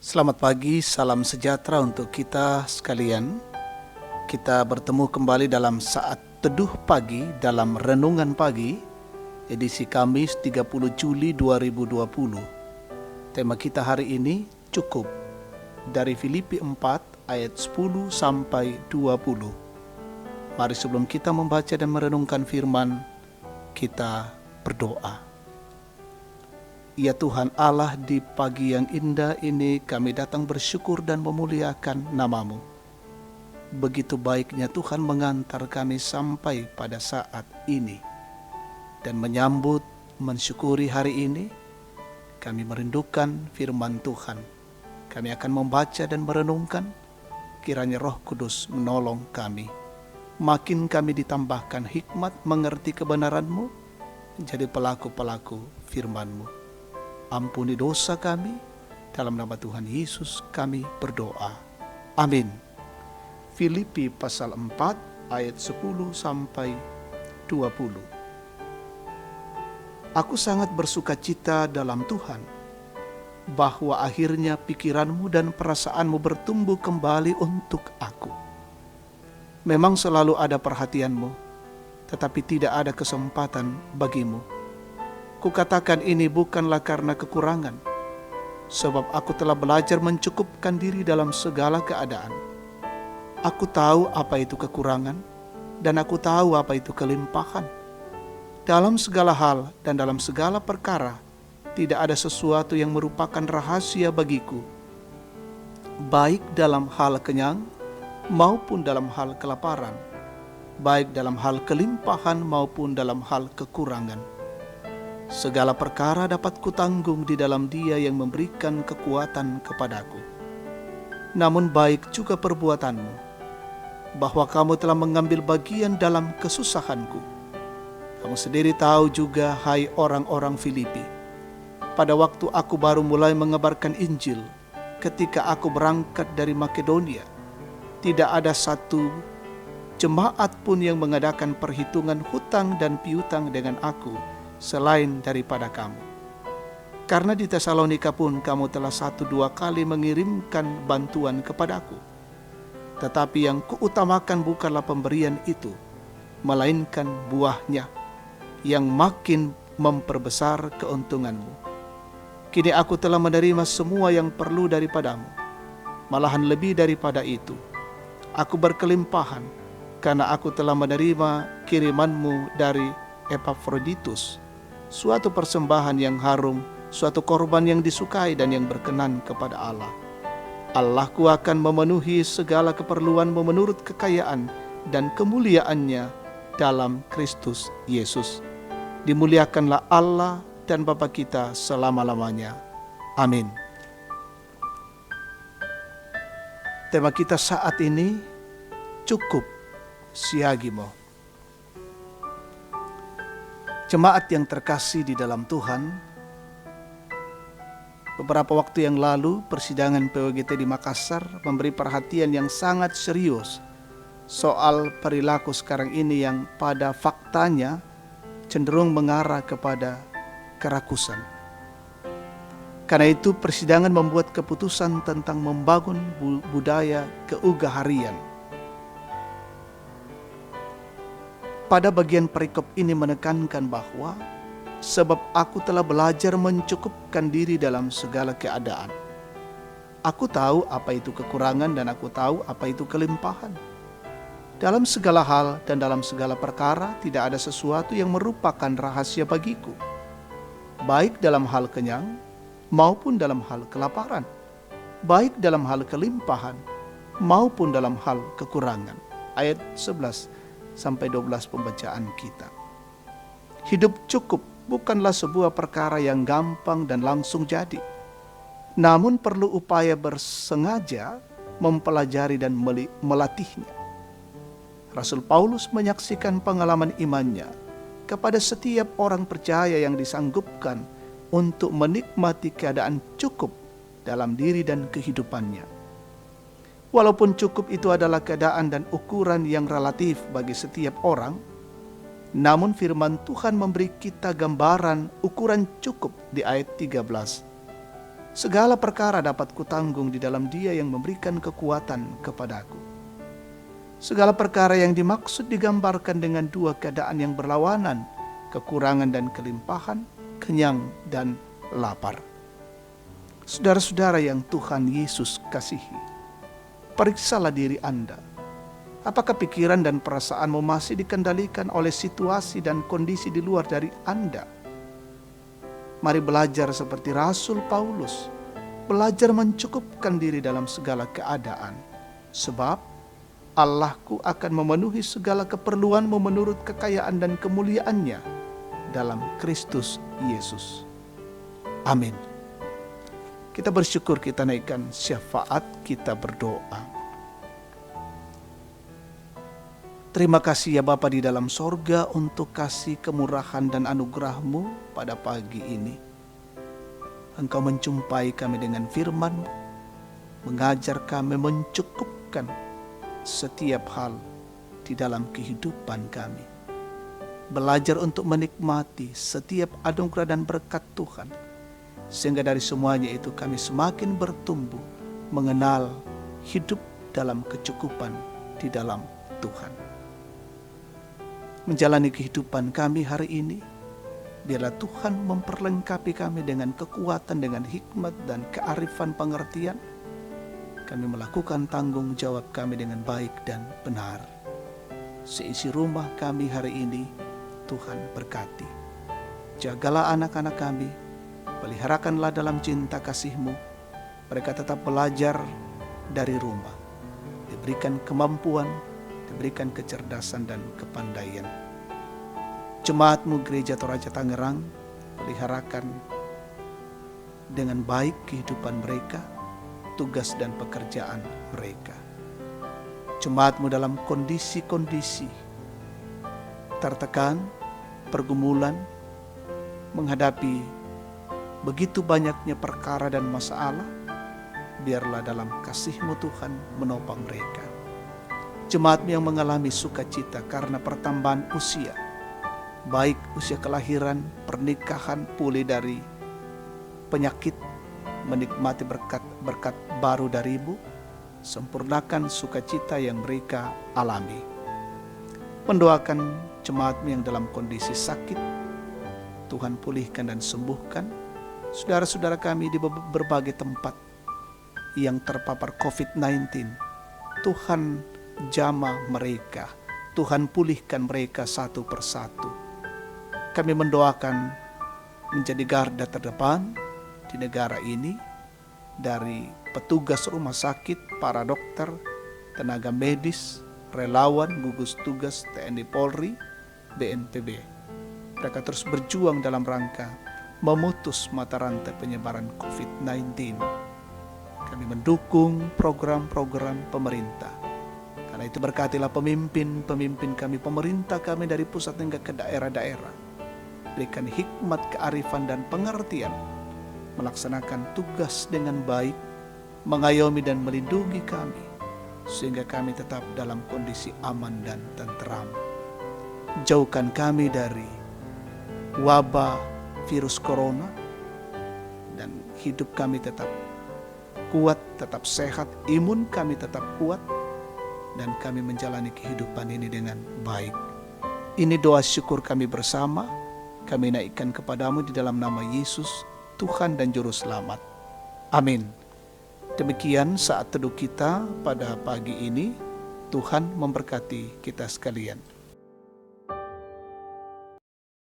Selamat pagi, salam sejahtera untuk kita sekalian. Kita bertemu kembali dalam saat teduh pagi dalam renungan pagi, edisi Kamis 30 Juli 2020. Tema kita hari ini cukup, dari Filipi 4 ayat 10 sampai 20. Mari sebelum kita membaca dan merenungkan firman, kita berdoa. Ya Tuhan Allah, di pagi yang indah ini kami datang bersyukur dan memuliakan nama-Mu. Begitu baiknya Tuhan mengantar kami sampai pada saat ini. Dan menyambut, mensyukuri hari ini, kami merindukan firman Tuhan. Kami akan membaca dan merenungkan, kiranya Roh Kudus menolong kami. Makin kami ditambahkan hikmat mengerti kebenaran-Mu, menjadi pelaku-pelaku firman-Mu. Ampuni dosa kami, dalam nama Tuhan Yesus kami berdoa. Amin. Filipi pasal 4 ayat 10 sampai 20. Aku sangat bersuka cita dalam Tuhan, bahwa akhirnya pikiranmu dan perasaanmu bertumbuh kembali untuk aku. Memang selalu ada perhatianmu, tetapi tidak ada kesempatan bagimu. Kukatakan ini bukanlah karena kekurangan, sebab aku telah belajar mencukupkan diri dalam segala keadaan. Aku tahu apa itu kekurangan, dan aku tahu apa itu kelimpahan. Dalam segala hal dan dalam segala perkara, tidak ada sesuatu yang merupakan rahasia bagiku, baik dalam hal kenyang maupun dalam hal kelaparan, baik dalam hal kelimpahan maupun dalam hal kekurangan. Segala perkara dapat kutanggung di dalam Dia yang memberikan kekuatan kepadaku. Namun baik juga perbuatanmu, bahwa kamu telah mengambil bagian dalam kesusahanku. Kamu sendiri tahu juga, hai orang-orang Filipi, pada waktu aku baru mulai mengabarkan Injil, ketika aku berangkat dari Makedonia, tidak ada satu jemaat pun yang mengadakan perhitungan hutang dan piutang dengan aku, selain daripada kamu. Karena di Tesalonika pun kamu telah 1-2 kali mengirimkan bantuan kepadaku. Tetapi yang kuutamakan bukanlah pemberian itu, melainkan buahnya, yang makin memperbesar keuntunganmu. Kini aku telah menerima semua yang perlu daripadamu, malahan lebih daripada itu. Aku berkelimpahan, karena aku telah menerima kirimanmu dari Epafroditus, suatu persembahan yang harum, suatu korban yang disukai dan yang berkenan kepada Allah. Allahku akan memenuhi segala keperluanmu menurut kekayaan dan kemuliaannya dalam Kristus Yesus. Dimuliakanlah Allah dan Bapa kita selama-lamanya. Amin. Tema kita saat ini, cukup siagimo. Jemaat yang terkasih di dalam Tuhan, beberapa waktu yang lalu persidangan PWGT di Makassar memberi perhatian yang sangat serius soal perilaku sekarang ini yang pada faktanya cenderung mengarah kepada kerakusan. Karena itu persidangan membuat keputusan tentang membangun budaya keugaharian. Pada bagian perikop ini menekankan bahwa sebab aku telah belajar mencukupkan diri dalam segala keadaan. Aku tahu apa itu kekurangan dan aku tahu apa itu kelimpahan. Dalam segala hal dan dalam segala perkara tidak ada sesuatu yang merupakan rahasia bagiku, baik dalam hal kenyang maupun dalam hal kelaparan, baik dalam hal kelimpahan maupun dalam hal kekurangan. Ayat 11 sampai 12 pembacaan kita. Hidup cukup bukanlah sebuah perkara yang gampang dan langsung jadi, namun perlu upaya bersengaja mempelajari dan melatihnya. Rasul Paulus menyaksikan pengalaman imannya kepada setiap orang percaya yang disanggupkan untuk menikmati keadaan cukup dalam diri dan kehidupannya. Walaupun cukup itu adalah keadaan dan ukuran yang relatif bagi setiap orang, namun firman Tuhan memberi kita gambaran ukuran cukup di ayat 13. Segala perkara dapat kutanggung di dalam Dia yang memberikan kekuatan kepadaku. Segala perkara yang dimaksud digambarkan dengan dua keadaan yang berlawanan, kekurangan dan kelimpahan, kenyang dan lapar. Saudara-saudara yang Tuhan Yesus kasihi, periksalah diri Anda. Apakah pikiran dan perasaanmu masih dikendalikan oleh situasi dan kondisi di luar dari Anda? Mari belajar seperti Rasul Paulus, belajar mencukupkan diri dalam segala keadaan. Sebab Allahku akan memenuhi segala keperluanmu menurut kekayaan dan kemuliaannya dalam Kristus Yesus. Amin. Kita bersyukur, kita naikkan syafaat, kita berdoa. Terima kasih ya Bapa di dalam sorga untuk kasih kemurahan dan anugerah-Mu pada pagi ini. Engkau menjumpai kami dengan firman-Mu, mengajar kami mencukupkan setiap hal di dalam kehidupan kami. Belajar untuk menikmati setiap anugerah dan berkat Tuhan, sehingga dari semuanya itu kami semakin bertumbuh, mengenal hidup dalam kecukupan di dalam Tuhan. Menjalani kehidupan kami hari ini, biarlah Tuhan memperlengkapi kami dengan kekuatan, dengan hikmat dan kearifan pengertian. Kami melakukan tanggung jawab kami dengan baik dan benar. Seisi rumah kami hari ini, Tuhan berkati. Jagalah anak-anak kami, peliharakanlah dalam cinta kasih-Mu. Mereka tetap belajar dari rumah, diberikan kemampuan, diberikan kecerdasan dan kepandaian. Jemaat-Mu Gereja Toraja Tangerang, peliharakan dengan baik kehidupan mereka, tugas dan pekerjaan mereka. Jemaat-Mu dalam kondisi-kondisi tertekan, pergumulan, menghadapi begitu banyaknya perkara dan masalah, biarlah dalam kasih-Mu Tuhan menopang mereka. Jemaat-Mu yang mengalami sukacita karena pertambahan usia, baik usia kelahiran, pernikahan, pulih dari penyakit, menikmati berkat-berkat baru dari-Mu, sempurnakan sukacita yang mereka alami. Mendoakan jemaat-Mu yang dalam kondisi sakit, Tuhan pulihkan dan sembuhkan. Saudara-saudara kami di berbagai tempat yang terpapar COVID-19, Tuhan jamah mereka, Tuhan pulihkan mereka satu persatu. Kami mendoakan menjadi garda terdepan di negara ini, dari petugas rumah sakit, para dokter, tenaga medis, relawan, gugus tugas TNI Polri, BNPB. Mereka terus berjuang dalam rangka memutus mata rantai penyebaran COVID-19. Kami mendukung program-program pemerintah. Karena itu berkatilah pemimpin-pemimpin kami, pemerintah kami dari pusat hingga ke daerah-daerah. Berikan hikmat, kearifan dan pengertian, melaksanakan tugas dengan baik, mengayomi dan melindungi kami, sehingga kami tetap dalam kondisi aman dan tentram. Jauhkan kami dari wabah virus corona, dan hidup kami tetap kuat, tetap sehat, imun kami tetap kuat, dan kami menjalani kehidupan ini dengan baik. Ini doa syukur kami bersama, kami naikkan kepadamu di dalam nama Yesus, Tuhan dan Juru Selamat. Amin. Demikian saat teduh kita pada pagi ini. Tuhan memberkati kita sekalian.